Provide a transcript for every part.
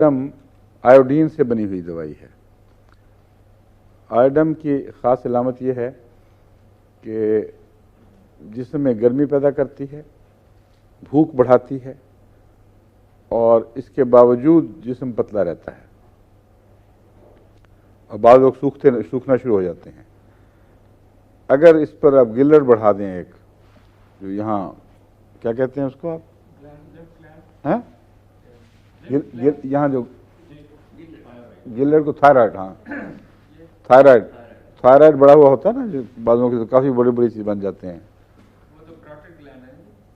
आयोडम iodine से बनी हुई दवाई है। आयोडम की ख़ास अलामत यह है कि जिस्म में गर्मी पैदा करती है, भूख बढ़ाती है और इसके बावजूद जिस्म पतला रहता है और बाद लोग सूखना शुरू हो जाते हैं। अगर इस पर आप गिल्लर बढ़ा दें, एक जो यहाँ क्या कहते हैं उसको आप हैं, यहाँ जो गिल्लर को थायराइड, हाँ थायराइड बढ़ा हुआ होता है ना, जो बालों के तो काफ़ी बड़ी बड़ी चीज़ बन जाते हैं। वो तो प्रोटेड ग्लैंड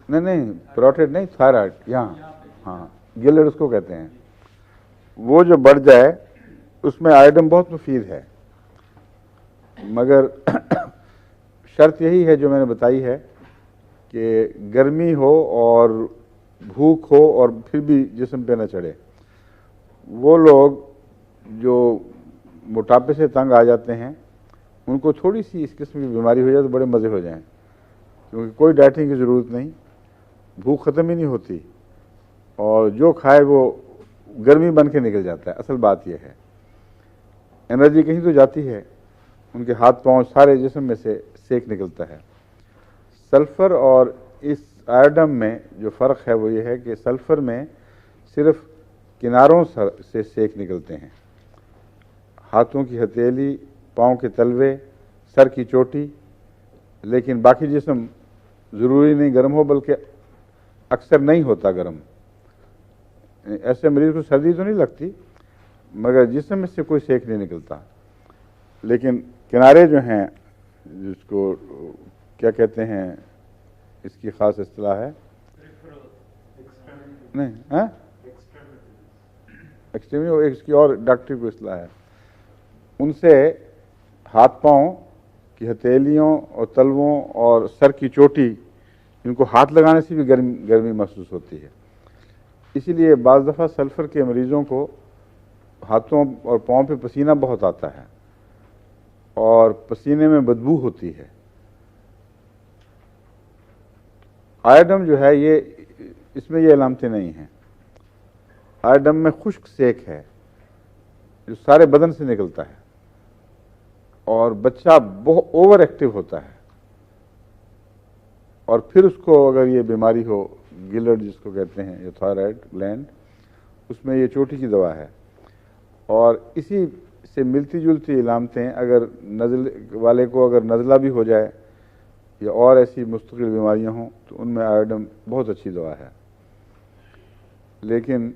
है। नहीं प्रोटेड नहीं, थायराइड यहाँ, हाँ गिल्लर उसको कहते हैं। वो जो बढ़ जाए उसमें आयोडम बहुत मुफीद है, मगर शर्त यही है जो मैंने बताई है कि गर्मी हो और भूख हो और फिर भी जिस्म पे न चढ़े। वो लोग जो मोटापे से तंग आ जाते हैं उनको थोड़ी सी इस किस्म की बीमारी हो जाए तो बड़े मज़े हो जाएं, क्योंकि कोई डाइटिंग की ज़रूरत नहीं, भूख ख़त्म ही नहीं होती और जो खाए वो गर्मी बन के निकल जाता है। असल बात यह है, एनर्जी कहीं तो जाती है, उनके हाथ पांव सारे जिस्म में से सेक निकलता है। सल्फ़र और इस आयोडम में जो फ़र्क है वो ये है कि सल्फ़र में सिर्फ किनारों से सेक निकलते हैं, हाथों की हथेली, पाँव के तलवे, सर की चोटी, लेकिन बाकी जिस्म ज़रूरी नहीं गर्म हो, बल्कि अक्सर नहीं होता गर्म। ऐसे मरीज़ को सर्दी तो नहीं लगती मगर जिस्म में से कोई सेक नहीं निकलता, लेकिन किनारे जो हैं, जिसको क्या कहते हैं, इसकी ख़ास इस्तिलाह है नहीं, हाँ एक्सट्रीमी, इसकी और डॉक्टरी को इस्तिलाह है, उनसे हाथ पांव की हथेलियों और तलवों और सर की चोटी, इनको हाथ लगाने से भी गर्मी महसूस होती है। इसीलिए बाज़ दफ़ा सल्फ़र के मरीज़ों को हाथों और पाँव पे पसीना बहुत आता है और पसीने में बदबू होती है। आयोडम जो है ये, इसमें ये अलामतें नहीं हैं। आयोडम में खुश्क सेक है जो सारे बदन से निकलता है और बच्चा बहुत ओवर एक्टिव होता है, और फिर उसको अगर ये बीमारी हो, गिलर्ड जिसको कहते हैं, ये थायराइड ग्लैंड, उसमें ये चोटी की दवा है। और इसी से मिलती जुलती अलामतें अगर नज़ले वाले को अगर नज़ला भी हो जाए या और ऐसी मुस्तकिल बीमारियां हों तो उनमें आयोडम बहुत अच्छी दवा है, लेकिन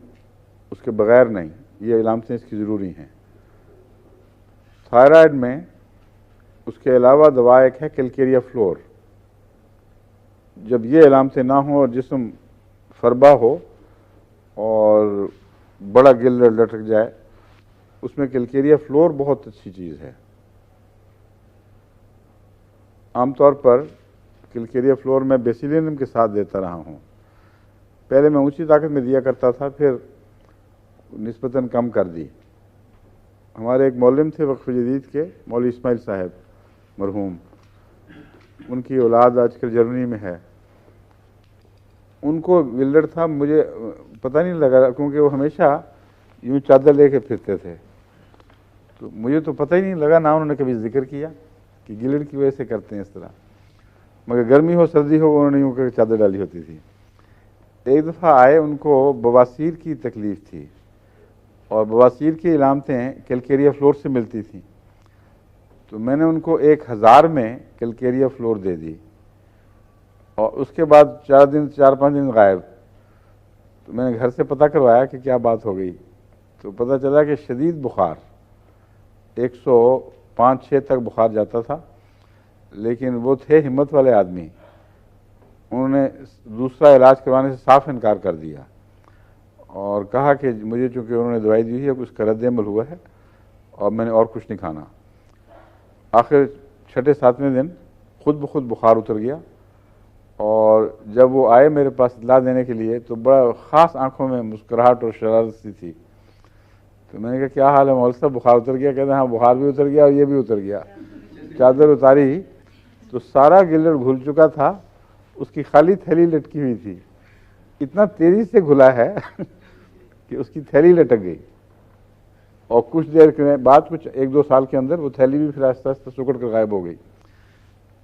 उसके बगैर नहीं, ये अलामतें इसकी ज़रूरी हैं। थायराइड में उसके अलावा दवा एक है कैलकेरिया फ्लोर। जब ये अलामतें ना हों और जिस्म फरबा हो और बड़ा गिल्लर लटक जाए, उसमें कैलकेरिया फ्लोर बहुत अच्छी चीज़ है। आमतौर पर कैलकेरिया फ्लोर में बेसिलियम के साथ देता रहा हूँ। पहले मैं ऊंची ताकत में दिया करता था, फिर निस्बतन कम कर दी। हमारे एक मौलम थे वक्फ जदीद के, मौलवी इस्माइल साहब मरहूम, उनकी औलाद आजकल जर्मनी में है। उनको गिल्लर था, मुझे पता नहीं लगा क्योंकि वो हमेशा यूँ चादर लेके फिरते थे, तो मुझे तो पता ही नहीं लगा, ना उन्होंने कभी जिक्र किया कि गिल्लर की वजह से करते हैं इस तरह। मगर गर्मी हो सर्दी हो उन्होंने यूँ करके चादर डाली होती थी। एक दफ़ा आए, उनको बवासीर की तकलीफ़ थी और बवासीर की अलामतें कैलकेरिया फ्लोर से मिलती थी, तो मैंने उनको 1000 में कैलकेरिया फ्लोर दे दी और उसके बाद 4-5 दिन गायब। तो मैंने घर से पता करवाया कि क्या बात हो गई, तो पता चला कि शदीद बुखार, 105-6 तक बुखार जाता था, लेकिन वो थे हिम्मत वाले आदमी, उन्होंने दूसरा इलाज करवाने से साफ इनकार कर दिया और कहा कि मुझे चूँकि उन्होंने दवाई दी है, उसका रद्द-ए-अमल हुआ है और मैंने और कुछ नहीं खाना। आखिर 6-7वें दिन खुद ब खुद बुखार उतर गया और जब वो आए मेरे पास इत्तला देने के लिए तो बड़ा ख़ास आंखों में मुस्कुराहट और शरारत सी थी। तो मैंने कहा क्या हाल है मौलवी साहब, बुखार उतर गया? कहते हैं हाँ बुखार भी उतर गया और ये भी उतर गया। चादर उतारी तो सारा गिल्लर घुल चुका था, उसकी खाली थैली लटकी हुई थी। इतना तेज़ी से घुला है कि उसकी थैली लटक गई और कुछ देर के बाद, कुछ 1-2 साल के अंदर वो थैली भी फिर आहिस्ता आहिस्ता सिकुड़ कर गायब हो गई।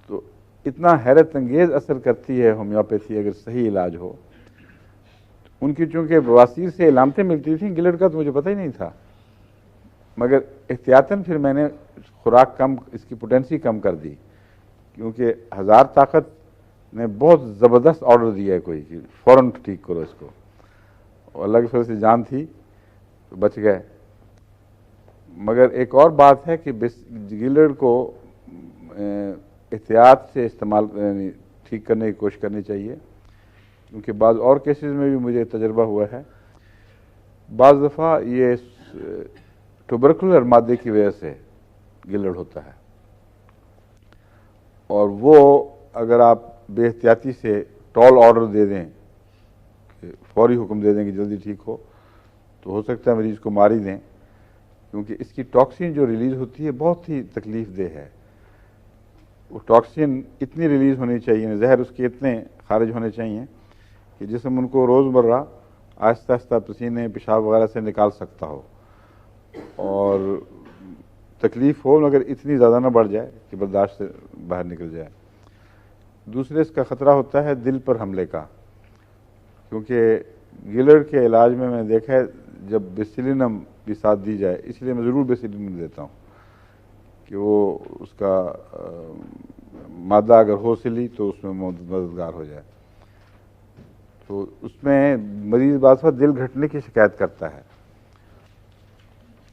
तो इतना हैरत अंगेज असर करती है होम्योपैथी अगर सही इलाज हो। उनकी चूंकि बवासीर से इलामतें मिलती थी, गिलड का तो मुझे पता ही नहीं था, मगर एहतियातन फिर मैंने खुराक कम, इसकी पोटेंसी कम कर दी, क्योंकि हज़ार ताकत ने बहुत ज़बरदस्त ऑर्डर दिया है कोई कि फ़ौरन ठीक करो इसको, और अल्लाह की फजल से जान थी तो बच गए। मगर एक और बात है कि गिलड को एहतियात से इस्तेमाल ठीक करने की कोशिश करनी चाहिए, क्योंकि बाज़ और केसेस में भी मुझे तजर्बा हुआ है। बाज़ दफ़ा ये ट्यूबरकुलर मादे की वजह से गिलड होता है, और वो अगर आप बेहतियाती से टॉल ऑर्डर दे दें, फौरी हुक्म दे दें कि जल्दी ठीक हो सकता है मरीज़ को मार ही दें, क्योंकि इसकी टॉक्सिन जो रिलीज़ होती है बहुत ही तकलीफ देह है। वो टॉक्सिन इतनी रिलीज़ होनी चाहिए, जहर उसके इतने खारिज होने चाहिए कि जिसम उनको रोज़मर्रा आहिस्ता आहिस्ता पसीने पेशाब वगैरह से निकाल सकता हो, और तकलीफ़ हो मगर इतनी ज़्यादा ना बढ़ जाए कि बर्दाश्त से बाहर निकल जाए। दूसरे इसका ख़तरा होता है दिल पर हमले का, क्योंकि गिलड के इलाज में मैंने देखा है जब बेसिलिनम भी साथ दी जाए, इसलिए मैं ज़रूर बेसिलिनम देता हूँ कि वो उसका मादा अगर हो सिली तो उसमें मददगार हो जाए। तो उसमें मरीज़ बात दिल घटने की शिकायत करता है,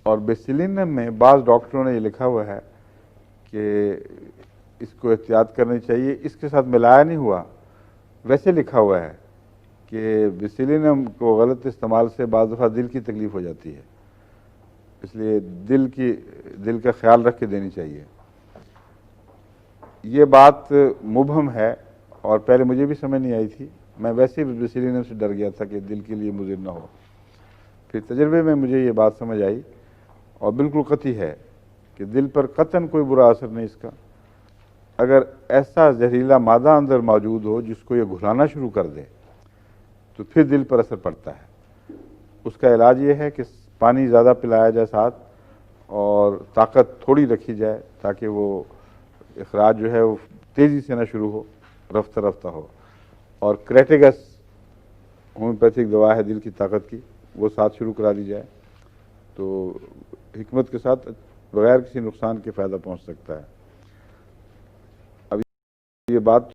और बेसिलिनम में बाज़ डॉक्टरों ने ये लिखा हुआ है कि इसको एहतियात करनी चाहिए, इसके साथ मिलाया नहीं हुआ, वैसे लिखा हुआ है कि बेसिलिनम को गलत इस्तेमाल से बाज़ दफ़ा दिल की तकलीफ़ हो जाती है, इसलिए दिल का ख्याल रख के देनी चाहिए। ये बात मुबहम है और पहले मुझे भी समझ नहीं आई थी, मैं वैसे ही बेसिलिनम से डर गया था कि दिल के लिए मुज़िर ना हो। फिर तजर्बे में मुझे ये बात समझ आई और बिल्कुल कतई है कि दिल पर कतन कोई बुरा असर नहीं इसका। अगर ऐसा जहरीला मादा अंदर मौजूद हो जिसको ये घुलाना शुरू कर दे तो फिर दिल पर असर पड़ता है। उसका इलाज ये है कि पानी ज़्यादा पिलाया जाए साथ, और ताकत थोड़ी रखी जाए ताकि वो इखराज जो है वो तेज़ी से ना शुरू हो, रफ्ता रफ्ता हो। और क्रेटिगस होम्योपैथिक दवा है दिल की ताकत की, वो साथ शुरू करा दी जाए तो हिकमत के साथ बगैर किसी नुकसान के फ़ायदा पहुंच सकता है। अब ये बात